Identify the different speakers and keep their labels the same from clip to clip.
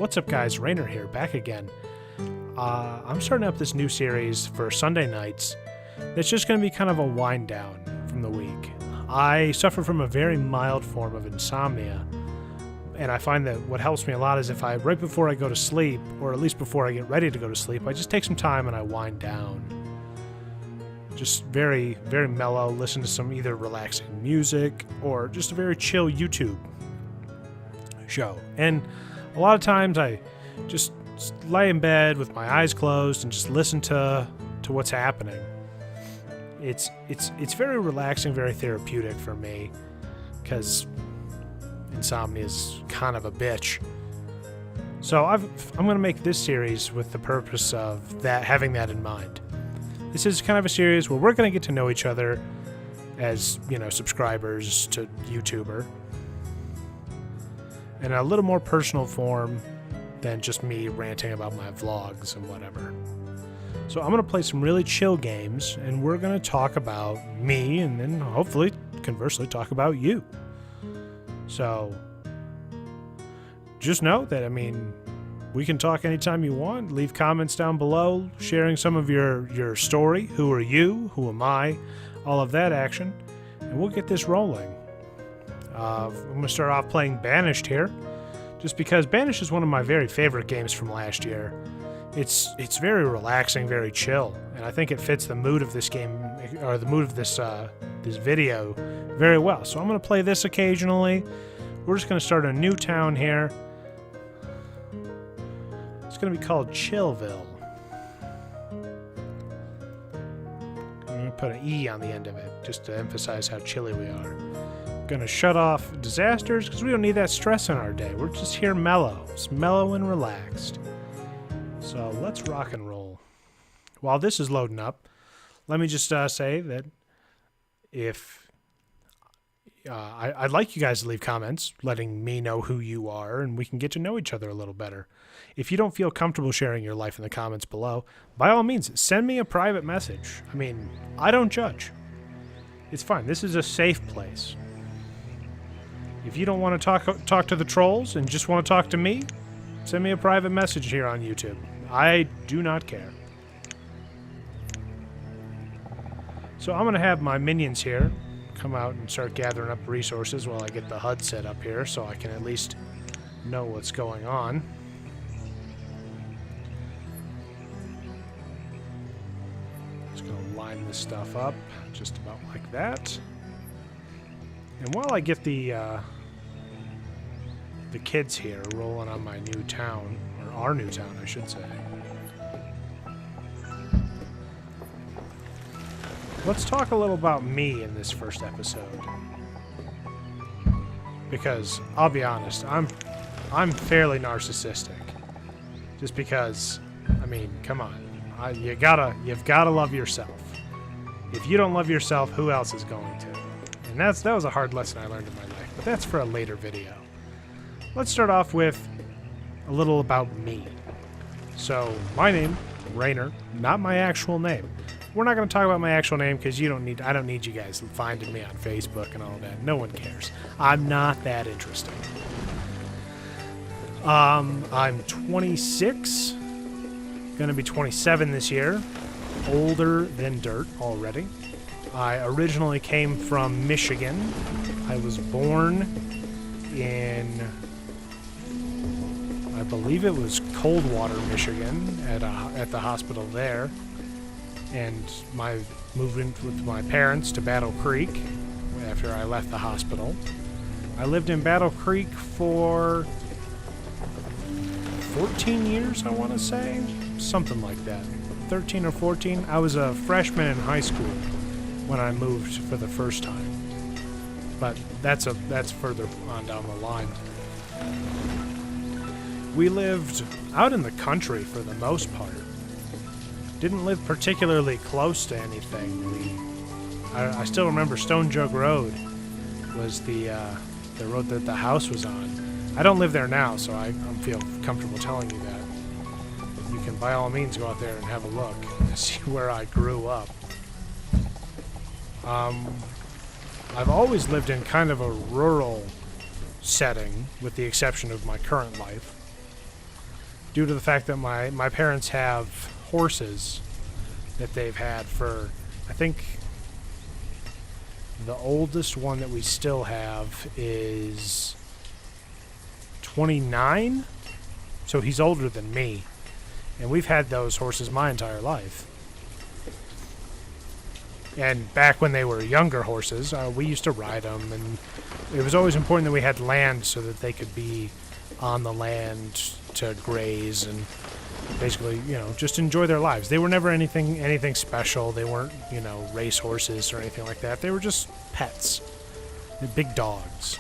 Speaker 1: What's up, guys? Raynor here, back again. I'm starting up this new series for Sunday nights that's just going to be kind of a wind down from the week. I suffer from a very mild form of insomnia, and I find that what helps me a lot is if right before I go to sleep, or at least before I get ready to go to sleep, I just take some time and I wind down. Just very, very mellow, listen to some either relaxing music or just a very chill YouTube show. And a lot of times I just lay in bed with my eyes closed and just listen to what's happening. It's very relaxing, very therapeutic for me, because insomnia is kind of a bitch. So I'm going to make this series with the purpose of having that in mind. This is kind of a series where we're going to get to know each other as, subscribers to YouTuber, in a little more personal form than just me ranting about my vlogs and whatever. So I'm going to play some really chill games, and we're going to talk about me, and then hopefully, conversely, talk about you. So just know that, we can talk anytime you want. Leave comments down below, sharing some of your story. Who are you? Who am I? All of that action. And we'll get this rolling. I'm going to start off playing Banished here, just because Banished is one of my very favorite games from last year. It's very relaxing, very chill, and I think it fits the mood of this game, or the mood of this video very well. So I'm going to play this occasionally. We're just going to start a new town here. It's going to be called Chillville. I'm going to put an E on the end of it, just to emphasize how chilly we are. Going to shut off disasters, because we don't need that stress in our day. We're just here mellow. It's mellow and relaxed. So let's rock and roll. While this is loading up, let me just say that if I'd like you guys to leave comments letting me know who you are, and we can get to know each other a little better. If you don't feel comfortable sharing your life in the comments below, by all means, send me a private message. I don't judge. It's fine. This is a safe place. If you don't want to talk to the trolls and just want to talk to me, send me a private message here on YouTube. I do not care. So I'm going to have my minions here come out and start gathering up resources while I get the HUD set up here, so I can at least know what's going on. Just going to line this stuff up just about like that. And while I get the kids here rolling on my new town, or our new town, I should say, let's talk a little about me in this first episode. Because I'll be honest, I'm fairly narcissistic. Just because, come on, you've gotta love yourself. If you don't love yourself, who else is going to? And that was a hard lesson I learned in my life, but that's for a later video. Let's start off with a little about me. So, my name, Raynor, not my actual name. We're not going to talk about my actual name because I don't need you guys finding me on Facebook and all that. No one cares. I'm not that interesting. I'm 26, gonna be 27 this year, older than dirt already. I originally came from Michigan. I was born in, I believe it was Coldwater, Michigan, at the hospital there, and moved in with my parents to Battle Creek after I left the hospital. I lived in Battle Creek for 14 years, I want to say, something like that, 13 or 14. I was a freshman in high school when I moved for the first time, but that's further on down the line. We lived out in the country for the most part. Didn't live particularly close to anything. I still remember Stone Jug Road was the road that the house was on. I don't live there now, so I feel comfortable telling you that. You can by all means go out there and have a look and see where I grew up. I've always lived in kind of a rural setting, with the exception of my current life. due to the fact that my parents have horses that they've had for, I think, the oldest one that we still have is 29, so he's older than me, and we've had those horses my entire life. And back when they were younger horses, we used to ride them, and it was always important that we had land so that they could be on the land to graze and basically, just enjoy their lives. They were never anything special. They weren't, race horses or anything like that. They were just pets. They're big dogs.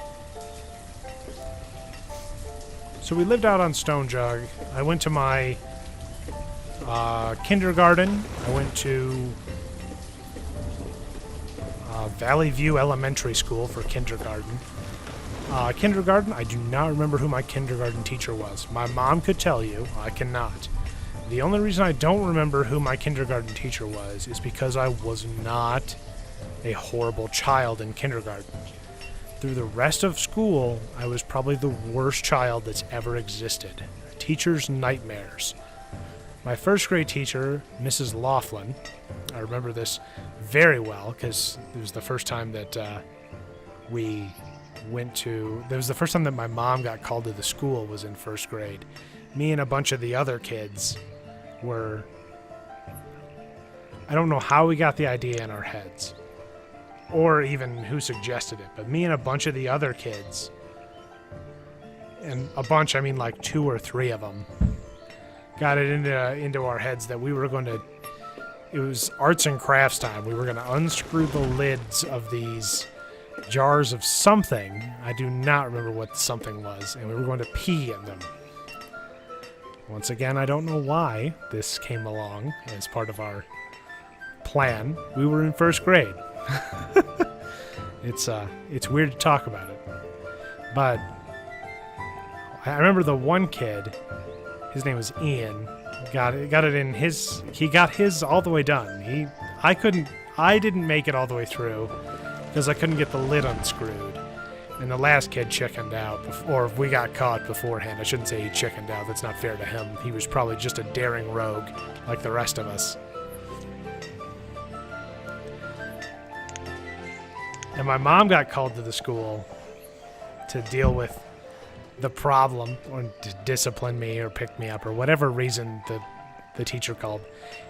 Speaker 1: So we lived out on Stone Jug. I went to my kindergarten. I went to Valley View Elementary School for kindergarten. Kindergarten, I do not remember who my kindergarten teacher was. My mom could tell you. I cannot. The only reason I don't remember who my kindergarten teacher was is because I was not a horrible child in kindergarten. Through the rest of school, I was probably the worst child that's ever existed. Teacher's nightmares. My first grade teacher, Mrs. Laughlin, I remember this very well because it was the first time that we went to... It was the first time that my mom got called to the school was in first grade. Me and a bunch of the other kids were... I don't know how we got the idea in our heads, or even who suggested it, but me and a bunch of the other kids, and a bunch, I mean like 2 or 3 of them, got it into our heads that we were going to... It was arts and crafts time. We were going to unscrew the lids of these jars of something. I do not remember what something was, and we were going to pee in them. Once again, I don't know why this came along as part of our plan. We were in first grade. It's weird to talk about it, but I remember the one kid. His name was Ian. Got it in his. He got his all the way done. I didn't make it all the way through because I couldn't get the lid unscrewed. And the last kid chickened out, or we got caught beforehand. I shouldn't say he chickened out. That's not fair to him. He was probably just a daring rogue, like the rest of us. And my mom got called to the school to deal with the problem, or to discipline me or pick me up, or whatever reason the teacher called.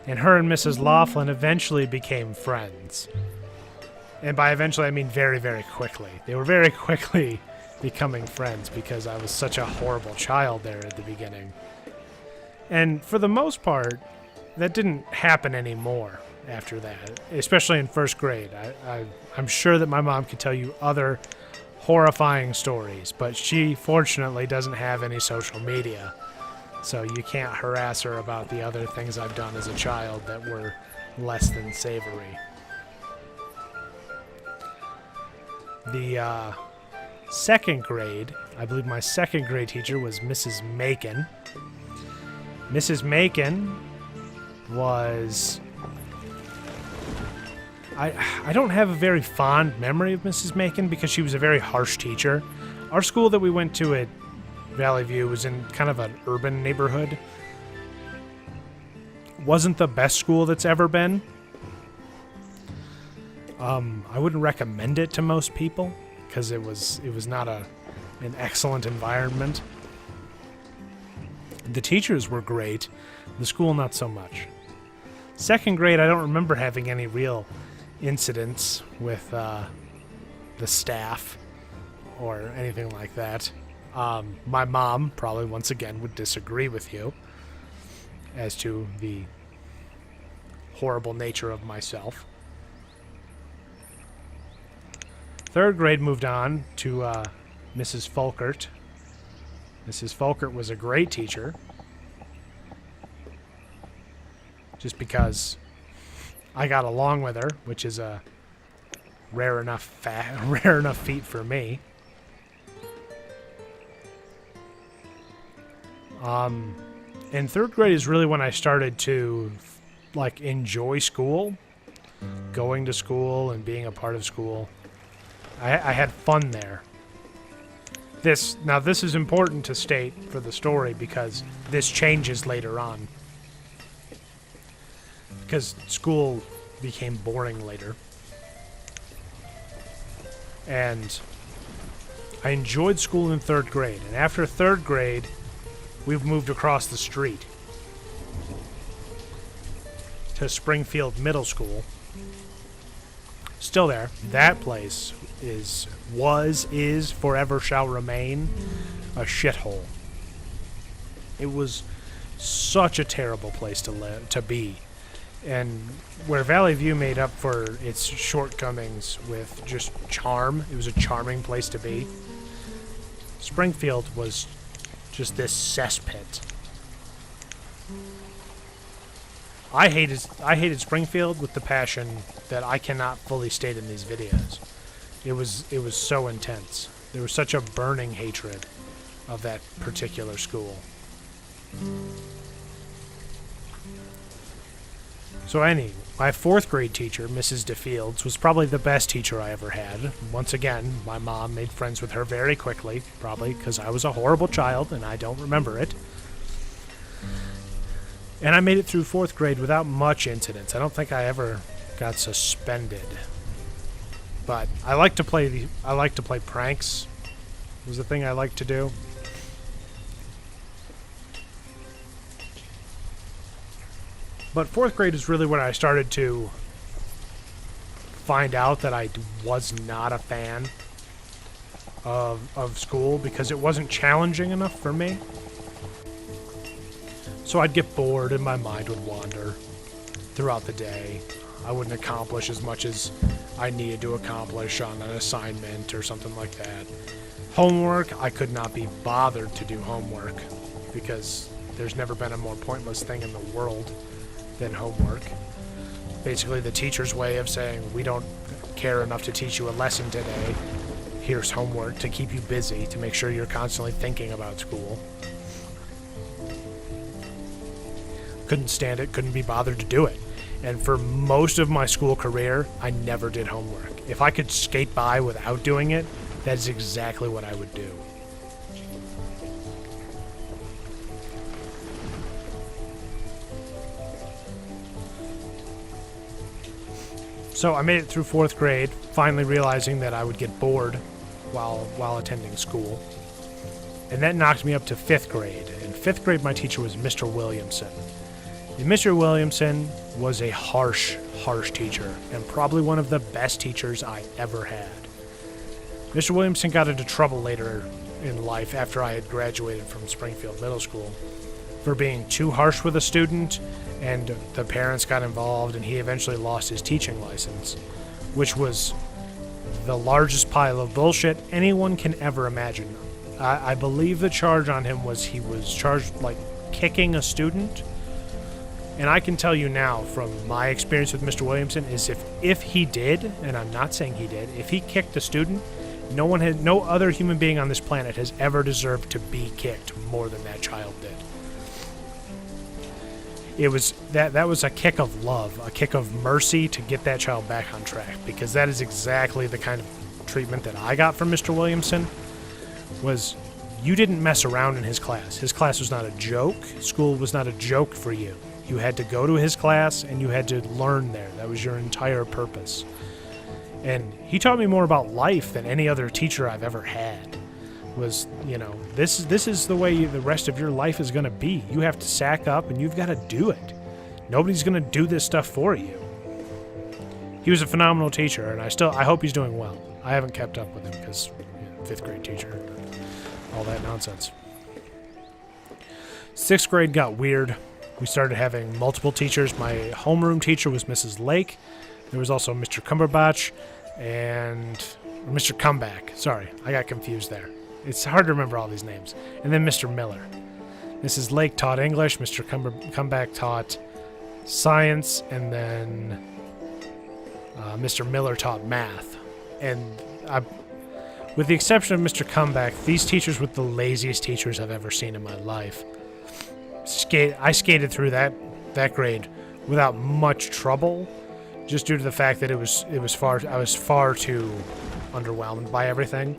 Speaker 1: And her and Mrs. Laughlin eventually became friends. And by eventually, I mean very, very quickly. They were very quickly becoming friends because I was such a horrible child there at the beginning. And for the most part, that didn't happen anymore after that, especially in first grade. I'm sure that my mom could tell you other horrifying stories, but she fortunately doesn't have any social media, so you can't harass her about the other things I've done as a child that were less than savory. The second grade, I believe my second grade teacher was Mrs. Macon. Mrs. Macon was... I don't have a very fond memory of Mrs. Macon because she was a very harsh teacher. Our school that we went to at Valley View was in kind of an urban neighborhood. Wasn't the best school that's ever been. I wouldn't recommend it to most people because it was not an excellent environment. The teachers were great, the school not so much. Second grade, I don't remember having any real incidents with the staff or anything like that. My mom probably once again would disagree with you as to the horrible nature of myself. Third grade moved on to Mrs. Folkert. Mrs. Folkert was a great teacher, just because I got along with her, which is a rare enough feat for me. And third grade is really when I started to enjoy school, going to school and being a part of school. I had fun there. This is important to state for the story because this changes later on. Because school became boring later. And I enjoyed school in 3rd grade. And after 3rd grade, we moved across the street to Springfield Middle School. Still there. That place is, forever shall remain a shithole. It was such a terrible place to be. And where Valley View made up for its shortcomings with just charm, it was a charming place to be. Springfield was just this cesspit. I hated Springfield with the passion that I cannot fully state in these videos. It was so intense. There was such a burning hatred of that particular school. So my 4th grade teacher, Mrs. DeFields, was probably the best teacher I ever had. Once again, my mom made friends with her very quickly, probably because I was a horrible child and I don't remember it. And I made it through 4th grade without much incidents. I don't think I ever got suspended. But I like to play pranks. Was the thing I liked to do. But 4th grade is really when I started to find out that I was not a fan of school because it wasn't challenging enough for me. So I'd get bored and my mind would wander throughout the day. I wouldn't accomplish as much as I needed to accomplish on an assignment or something like that. Homework, I could not be bothered to do homework because there's never been a more pointless thing in the world than homework. Basically the teacher's way of saying, we don't care enough to teach you a lesson today. Here's homework to keep you busy, to make sure you're constantly thinking about school. Couldn't stand it, couldn't be bothered to do it. And for most of my school career, I never did homework. If I could skate by without doing it, that is exactly what I would do. So I made it through 4th grade, finally realizing that I would get bored while attending school. And that knocked me up to 5th grade. In 5th grade, my teacher was Mr. Williamson. And Mr. Williamson was a harsh teacher, and probably one of the best teachers I ever had. Mr. Williamson got into trouble later in life after I had graduated from Springfield Middle School for being too harsh with a student, and the parents got involved, and he eventually lost his teaching license, which was the largest pile of bullshit anyone can ever imagine. I believe the charge on him was he was charged like kicking a student. And I can tell you now from my experience with Mr. Williamson is if he did, and I'm not saying he did, if he kicked a student, no other human being on this planet has ever deserved to be kicked more than that child did. It was that was a kick of love, a kick of mercy to get that child back on track, because that is exactly the kind of treatment that I got from Mr. Williamson. Was you didn't mess around in his class. His class was not a joke. School was not a joke for you. You had to go to his class and you had to learn there. That was your entire purpose. And he taught me more about life than any other teacher I've ever had. Was, this is the way the rest of your life is going to be. You have to sack up and you've got to do it. Nobody's going to do this stuff for you. He was a phenomenal teacher, and I hope he's doing well. I haven't kept up with him because 5th grade teacher, all that nonsense. 6th grade got weird. We started having multiple teachers. My homeroom teacher was Mrs. Lake. There was also Mr. Cumberbatch and Mr. Comeback. Sorry, I got confused there. It's hard to remember all these names. And then Mr. Miller. Mrs. Lake taught English. Mr. Comeback taught science. And then Mr. Miller taught math. And with the exception of Mr. Comeback, these teachers were the laziest teachers I've ever seen in my life. I skated through that grade without much trouble, just due to the fact that I was far too underwhelmed by everything.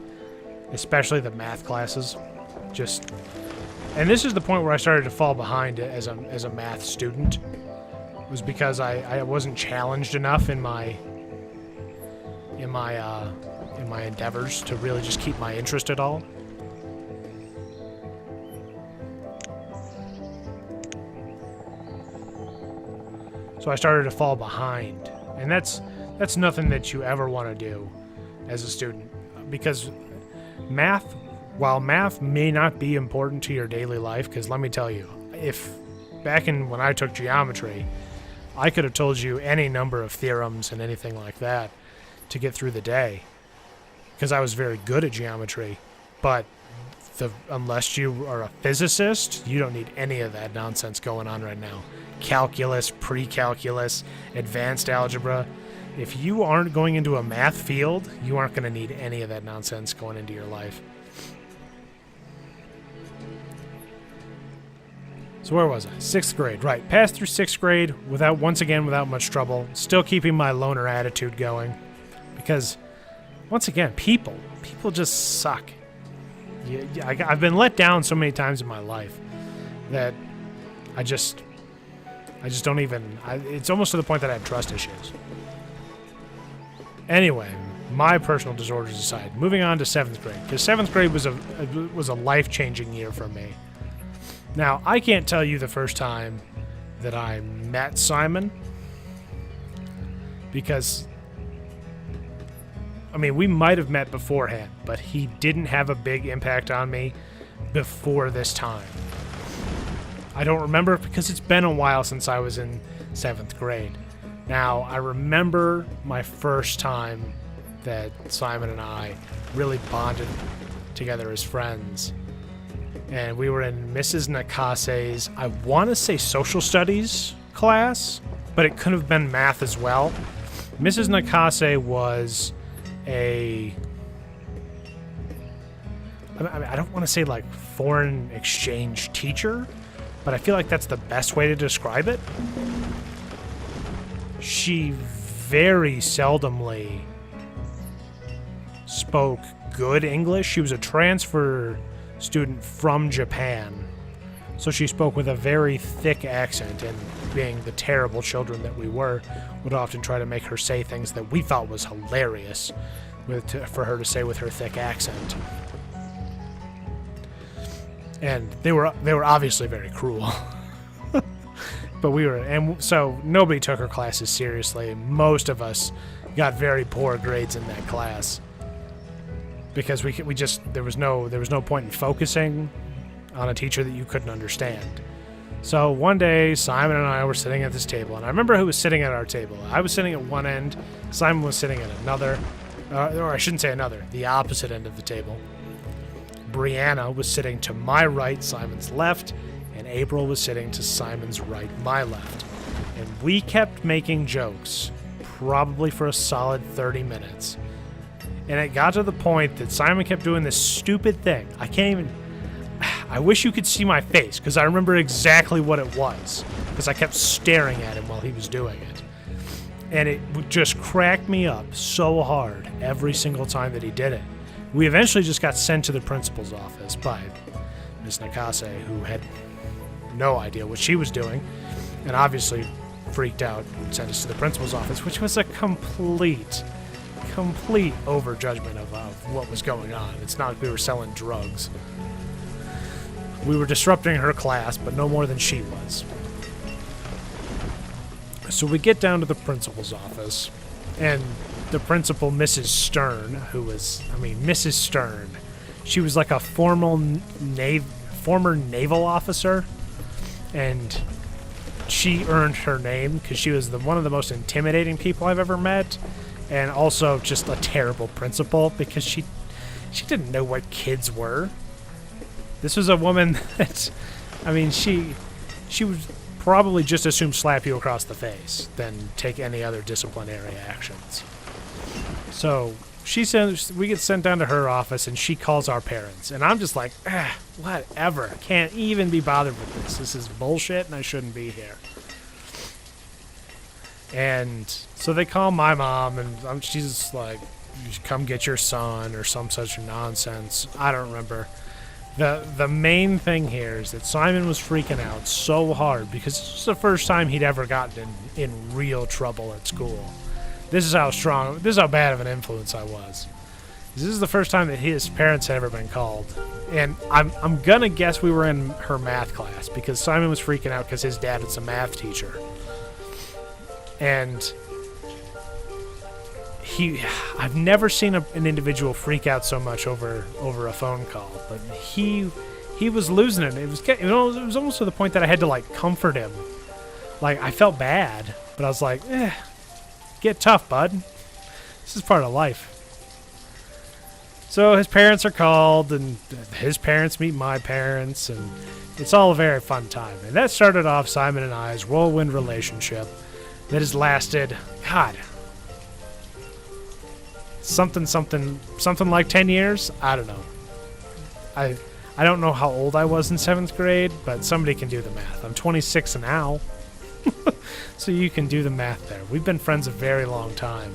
Speaker 1: especially the math classes. And this is the point where I started to fall behind as a math student. It was because I wasn't challenged enough in my endeavors to really just keep my interest at all. So I started to fall behind, and that's nothing that you ever want to do as a student, because while math may not be important to your daily life, because let me tell you, if back when I took geometry, I could have told you any number of theorems and anything like that to get through the day, because I was very good at geometry. But unless you are a physicist, you don't need any of that nonsense going on right now. Calculus, pre-calculus, advanced algebra. If you aren't going into a math field, you aren't going to need any of that nonsense going into your life. So where was I? 6th grade, right. Passed through 6th grade without much trouble. Still keeping my loner attitude going. Because, once again, people just suck. I've been let down so many times in my life that I just don't even... it's almost to the point that I have trust issues. Anyway, my personal disorders aside, moving on to 7th grade. Because 7th grade was a life-changing year for me. Now, I can't tell you the first time that I met Simon. Because... I mean, we might have met beforehand, but he didn't have a big impact on me before this time. I don't remember because it's been a while since I was in 7th grade. Now, I remember my first time that Simon and I really bonded together as friends. And we were in Mrs. Nakase's, I want to say social studies class, but it could have been math as well. Mrs. Nakase was I don't want to say like foreign exchange teacher, but I feel like that's the best way to describe it. She very seldomly spoke good English. She was a transfer student from Japan, so she spoke with a very thick accent, and being the terrible children that we were, would often try to make her say things that we thought was hilarious for her to say with her thick accent. And they were obviously very cruel. But so nobody took her classes seriously. Most of us got very poor grades in that class because there was no point in focusing on a teacher that you couldn't understand. So one day, Simon and I were sitting at this table, and I remember who was sitting at our table. I was sitting at one end, Simon was sitting at another, or I shouldn't say another, the opposite end of the table. Brianna was sitting to my right, Simon's left, and April was sitting to Simon's right, my left. And we kept making jokes, probably for a solid 30 minutes. And it got to the point that Simon kept doing this stupid thing. I wish you could see my face, because I remember exactly what it was, because I kept staring at him while he was doing it. And it would just crack me up so hard every single time that he did it. We eventually just got sent to the principal's office by Miss Nakase, who had no idea what she was doing, and obviously freaked out and sent us to the principal's office, which was a complete overjudgment of what was going on. It's not like we were selling drugs. We were disrupting her class, but no more than she was. So we get down to the principal's office, and the principal, Mrs. Stern, Mrs. Stern, she was like a former naval officer, and she earned her name because she was one of the most intimidating people I've ever met, and also just a terrible principal because she didn't know what kids were. This was a woman that, she would probably just as soon slap you across the face than take any other disciplinary actions. So we get sent down to her office, and she calls our parents. And I'm just like, whatever. Can't even be bothered with this. This is bullshit, and I shouldn't be here. And so they call my mom, and she's just like, come get your son or some such nonsense. I don't remember. The main thing here is that Simon was freaking out so hard because this was the first time he'd ever gotten in real trouble at school. This is how bad of an influence I was. This is the first time that his parents had ever been called. And I'm gonna guess we were in her math class because Simon was freaking out because his dad is a math teacher. And I've never seen an individual freak out so much over a phone call, but he was losing it. It was almost to the point that I had to like comfort him. Like I felt bad, but I was like, get tough, bud. This is part of life. So his parents are called, and his parents meet my parents, and it's all a very fun time. And that started off Simon and I's whirlwind relationship that has lasted, God, something like 10 years? I don't know. I don't know how old I was in 7th grade, but somebody can do the math. I'm 26 now. So you can do the math there. We've been friends a very long time.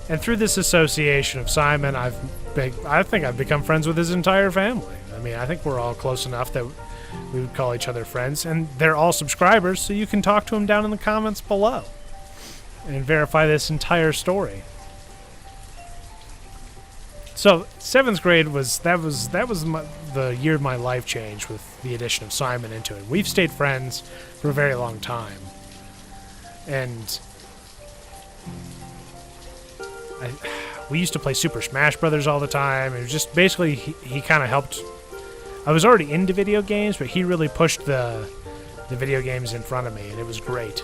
Speaker 1: And through this association of Simon, I think I've become friends with his entire family. I mean, I think we're all close enough that we would call each other friends. And they're all subscribers, so you can talk to them down in the comments below and verify this entire story. So 7th grade was the year my life changed with the addition of Simon into it. We've stayed friends for a very long time, and we used to play Super Smash Brothers all the time. It was just basically he kind of helped. I was already into video games, but he really pushed the video games in front of me, and it was great.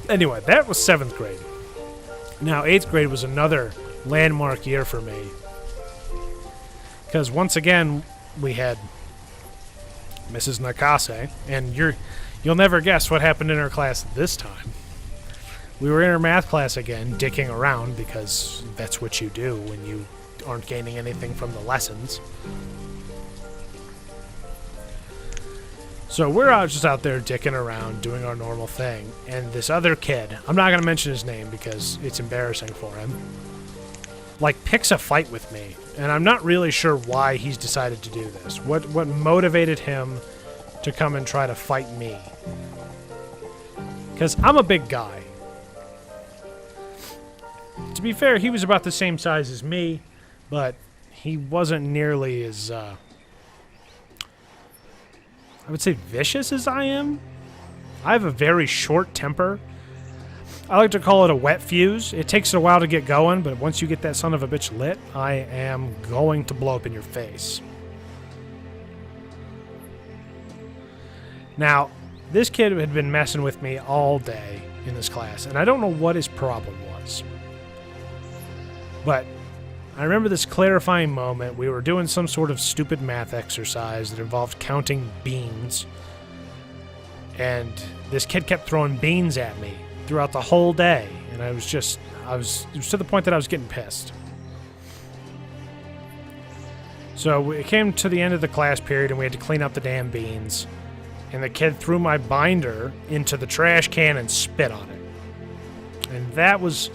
Speaker 1: Anyway, that was 7th grade. Now, 8th grade was another landmark year for me. Because once again, we had Mrs. Nakase, and you'll never guess what happened in her class this time. We were in her math class again, dicking around, because that's what you do when you aren't gaining anything from the lessons. So we're just out there dicking around, doing our normal thing, and this other kid, I'm not going to mention his name because it's embarrassing for him, like picks a fight with me, and I'm not really sure why he's decided to do this. What motivated him to come and try to fight me? Because I'm a big guy. To be fair, he was about the same size as me, but he wasn't nearly as I would say vicious as I am. I have a very short temper. I like to call it a wet fuse. It takes a while to get going, but once you get that son of a bitch lit, I am going to blow up in your face. Now, this kid had been messing with me all day in this class, and I don't know what his problem was. But I remember this clarifying moment. We were doing some sort of stupid math exercise that involved counting beans. And this kid kept throwing beans at me throughout the whole day. And it was to the point that I was getting pissed. So it came to the end of the class period and we had to clean up the damn beans. And the kid threw my binder into the trash can and spit on it. And that was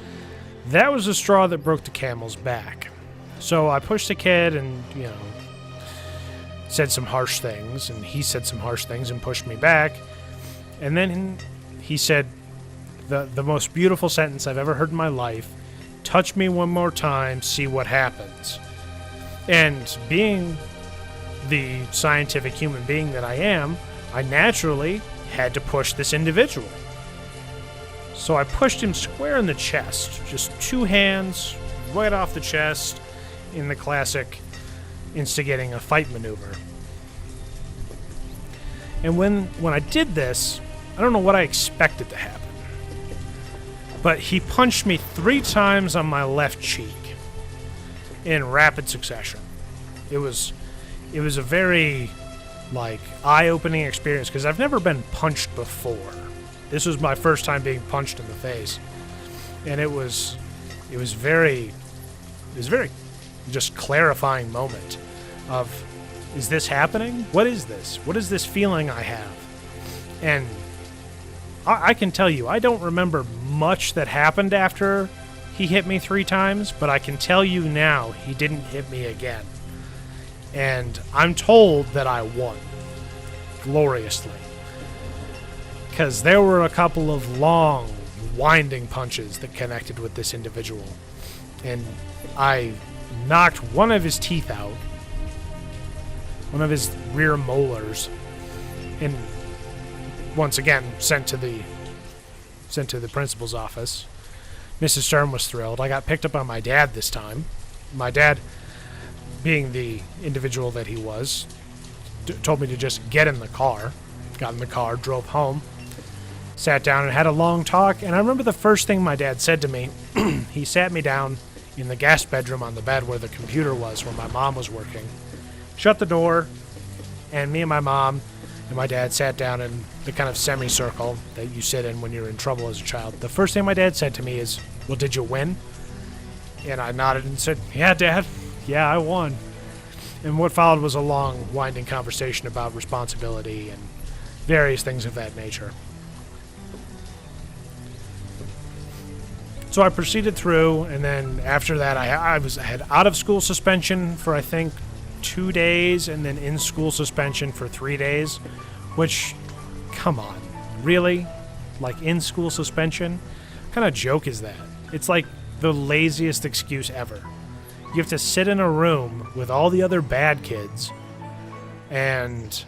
Speaker 1: the straw that broke the camel's back. So I pushed the kid and, said some harsh things, and he said some harsh things and pushed me back. And then he said the most beautiful sentence I've ever heard in my life: touch me one more time, see what happens. And being the scientific human being that I am, I naturally had to push this individual. So I pushed him square in the chest, just 2 hands right off the chest, in the classic instigating a fight maneuver. And when I did this, I don't know what I expected to happen, but he punched me 3 times on my left cheek in rapid succession. It was a very eye-opening experience because I've never been punched before. This was my first time being punched in the face, and it was very just clarifying moment of, is this happening? What is this? What is this feeling I have? And I can tell you, I don't remember much that happened after he hit me 3 times, but I can tell you now he didn't hit me again. And I'm told that I won gloriously. Because there were a couple of long, winding punches that connected with this individual. And I knocked one of his teeth out, one of his rear molars, and once again sent to the principal's office. Mrs. Stern was thrilled. I got picked up by my dad this time. My dad, being the individual that he was, told me to just get in the car. Got in the car, drove home, sat down and had a long talk. And I remember the first thing my dad said to me. He sat me down in the guest bedroom on the bed where the computer was, where my mom was working, shut the door, and me and my mom and my dad sat down in the kind of semicircle that you sit in when you're in trouble as a child. The first thing my dad said to me is, "Well, did you win?" And I nodded and said, "Yeah, Dad. Yeah, I won." And what followed was a long, winding conversation about responsibility and various things of that nature. So I proceeded through, and then after that, I had out-of-school suspension for, I think, 2 days, and then in-school suspension for 3 days, which, come on, really? Like, in-school suspension? What kind of joke is that? It's like the laziest excuse ever. You have to sit in a room with all the other bad kids and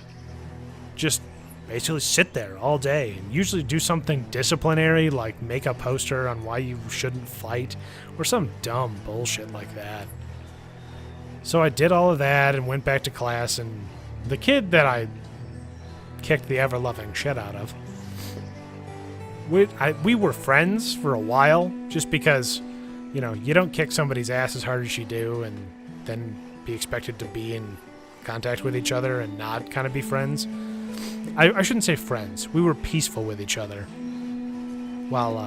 Speaker 1: just basically sit there all day and usually do something disciplinary, like make a poster on why you shouldn't fight or some dumb bullshit like that. So I did all of that and went back to class, and the kid that I kicked the ever-loving shit out of, we were friends for a while, just because, you know, you don't kick somebody's ass as hard as you do and then be expected to be in contact with each other and not kind of be friends. I shouldn't say friends. We were peaceful with each other while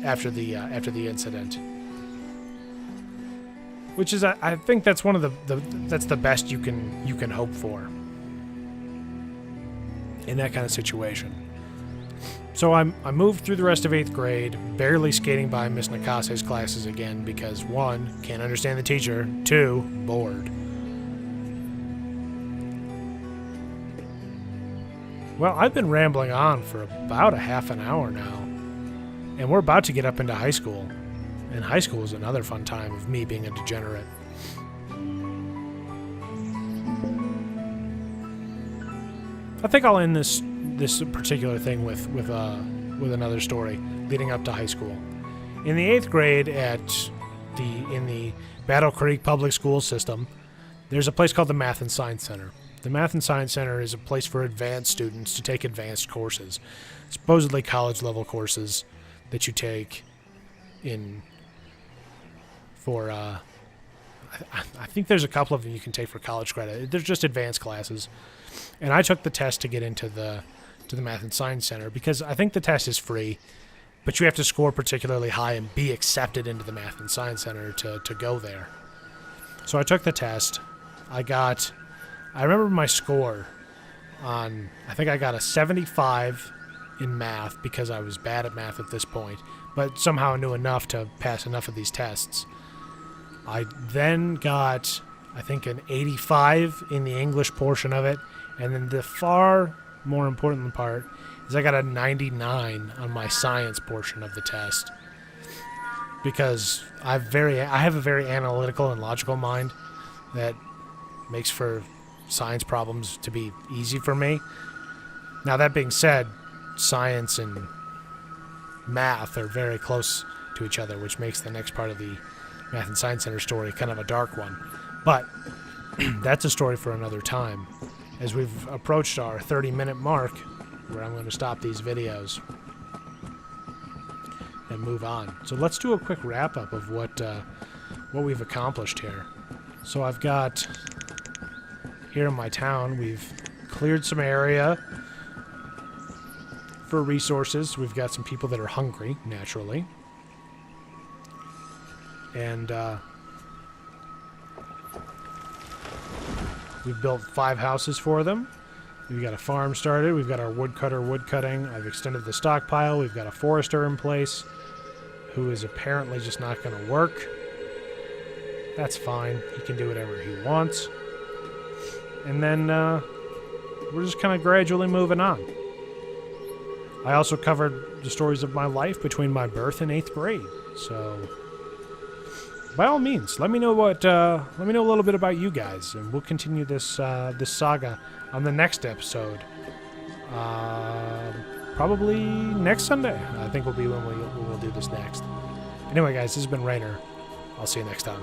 Speaker 1: after the incident, which is I think that's one of that's the best you can hope for in that kind of situation. So I moved through the rest of 8th grade, barely skating by Miss Nakase's classes again because 1, can't understand the teacher, 2, bored. Well, I've been rambling on for about a half an hour now, and we're about to get up into high school. And high school is another fun time of me being a degenerate. I think I'll end this particular thing with another story leading up to high school. In the 8th grade in the Battle Creek Public School System, there's a place called the Math and Science Center. The Math and Science Center is a place for advanced students to take advanced courses, supposedly college-level courses that you take I think there's a couple of them you can take for college credit. They're just advanced classes. And I took the test to get into the Math and Science Center because I think the test is free, but you have to score particularly high and be accepted into the Math and Science Center to go there. So I took the test. I remember my score I think I got a 75 in math because I was bad at math at this point, but somehow knew enough to pass enough of these tests. I then got, I think, an 85 in the English portion of it, and then the far more important part is I got a 99 on my science portion of the test because I have a very analytical and logical mind that makes for science problems to be easy for me. Now, that being said, science and math are very close to each other, which makes the next part of the Math and Science Center story kind of a dark one. But that's a story for another time, as we've approached our 30-minute mark, where I'm going to stop these videos and move on. So let's do a quick wrap-up of what we've accomplished here. So I've got, here in my town, we've cleared some area for resources. We've got some people that are hungry, naturally. And we've built 5 houses for them. We've got a farm started. We've got our woodcutter wood cutting. I've extended the stockpile. We've got a forester in place who is apparently just not going to work. That's fine. He can do whatever he wants. And then we're just kind of gradually moving on. I also covered the stories of my life between my birth and 8th grade. So, by all means, let me know what. Let me know a little bit about you guys, and we'll continue this this saga on the next episode. Probably next Sunday. I think will be when we'll do this next. Anyway, guys, this has been Raynor. I'll see you next time.